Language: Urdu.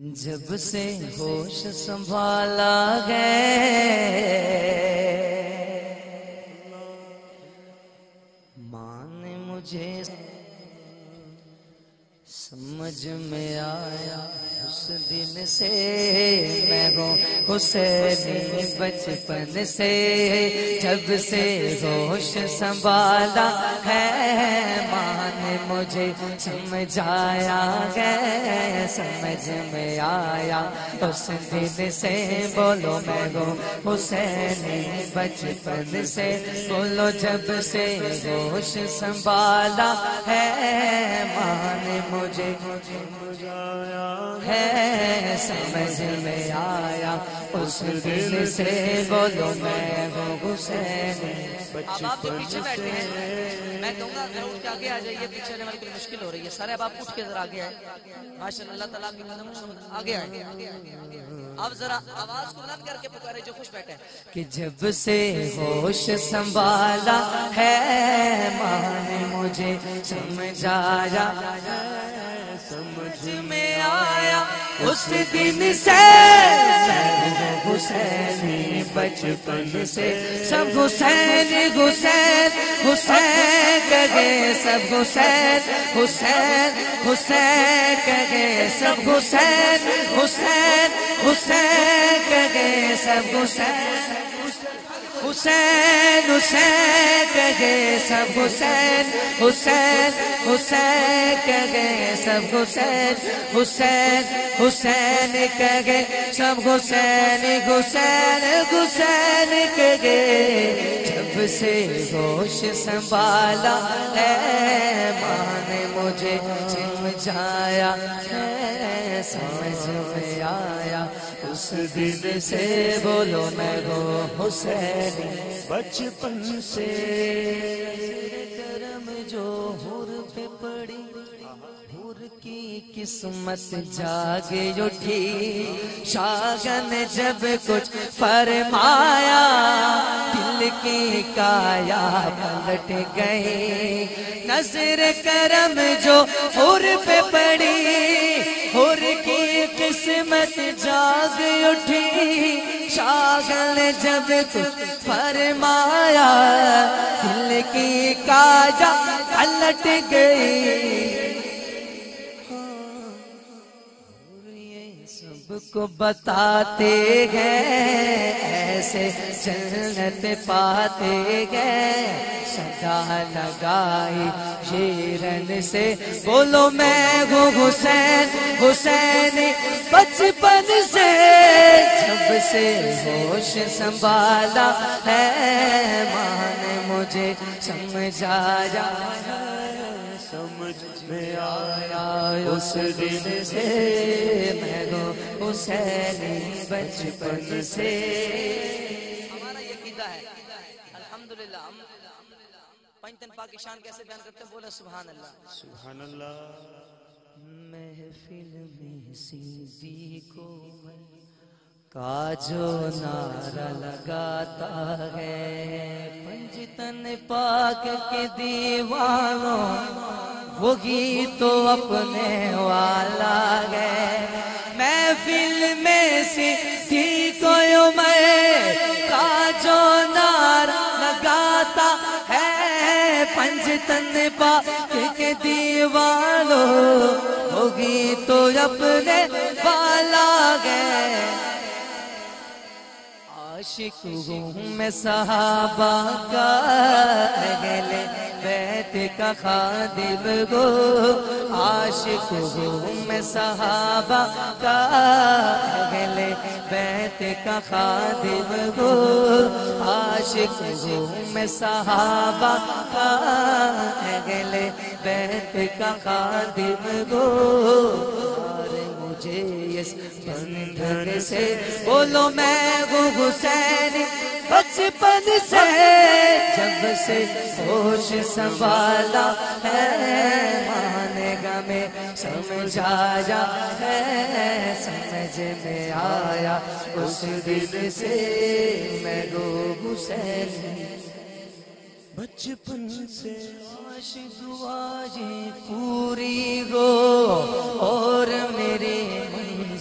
جب سے ہوش سنبھالا ہے ماں نے مجھے سمجھ میں آیا اس دن سے میں ہوں حسینی بچپن سے جب سے ہوش سنبھالا ہے ماں نے مجھے سمجھایا ہے سمجھ میں آیا اس دن سے بولو میں ہوں حسینی بچپن سے بولو جب سے ہوش سنبھالا ہے ماں نے مجھے ہے سمجھ میں آیا اس دل سے بولو میں ہوں حسین. اب آپ جو پیچھے بیٹھے ہیں میں کہوں گا ذرا اٹھ کے آگے آ جائیے پیچھے آنے والی کوئی مشکل ہو رہی ہے سارے اب آپ اٹھ کے ذرا آگے آئے ماشاءاللہ اللہ تعالیٰ کی قدم آگے آئے آپ ذرا آواز کو بلند کر کے پکارے جو خوش بیٹھے ہیں کہ جب سے ہوش سنبھالا ہے ماں نے مجھے سمجھایا سمجھ میں آیا اس دن سے حسینی بچپن سے سب حسین حسین حسین کہے سب حسین حسین حسین کہے سب حسین حسین حسین کہے سب حسین حسین حسین کہے سب حسین حسین حسین کہے سب حسین حسین حسین کہے سب حسین حسین حسین کہے جب سے ہوش سنبھالا ہے ماں نے مجھے سمجھایا ہے سمجھ میں آیا اس دن سے بولو میں ہوں حسین بچپن سے کرم جو حور پہ پڑی حور کی قسمت جاگ اٹھی شاگن جب کچھ فرمایا دل کی کایا پلٹ گئی نظر کرم جو حور پہ پڑی حور کی قسمت جاگ اٹھی شاگن جب کچھ فرمایا دل کی کایا پلٹ گئی سب کو بتاتے گئے ایسے جنت پاتے گئے صدا لگائی شیرن سے بولو میں ہوں حسین حسین بچپن سے جب سے ہوش سنبھالا ہے ماں نے مجھے سمجھایا سمجھ میں آیا اس دن سے میں ہوں حسینی بچپن سے. ہمارا یہ عقیدہ ہے الحمدللہ ہم پنجتن پاک کی شان کیسے بیان کرتے ہیں بولے سبحان اللہ سبحان اللہ. محفل میں سیدھی کو کا جو نعرہ لگاتا ہے پنجتن پاک کے دیوانوں وہی تو اپنے والا ہے محفل میں سیدھی کو عمر کا جو نعرہ لگاتا ہے پنجتن پاک کے دیوانوں ہوگی تو اپنے والا ہے عاشق ہوں میں صحابہ کا اہل بیت کا خادم گو عاشق ہوں میں صحابہ کا اہل بیت کا خادم گو عاشق ہوں میں صحابہ کا اہل بیت کا خادم گو مجھے اس بندھن سے بولو میں ہوں حسین بچپن سے جب سے ہوش سنبھالا ہے ماں نے ہمیں سمجھایا ہے سمجھ میں آیا اس دن سے میں ہوں حسین بچپن سے کاش دعائیں پوری ہو اور میری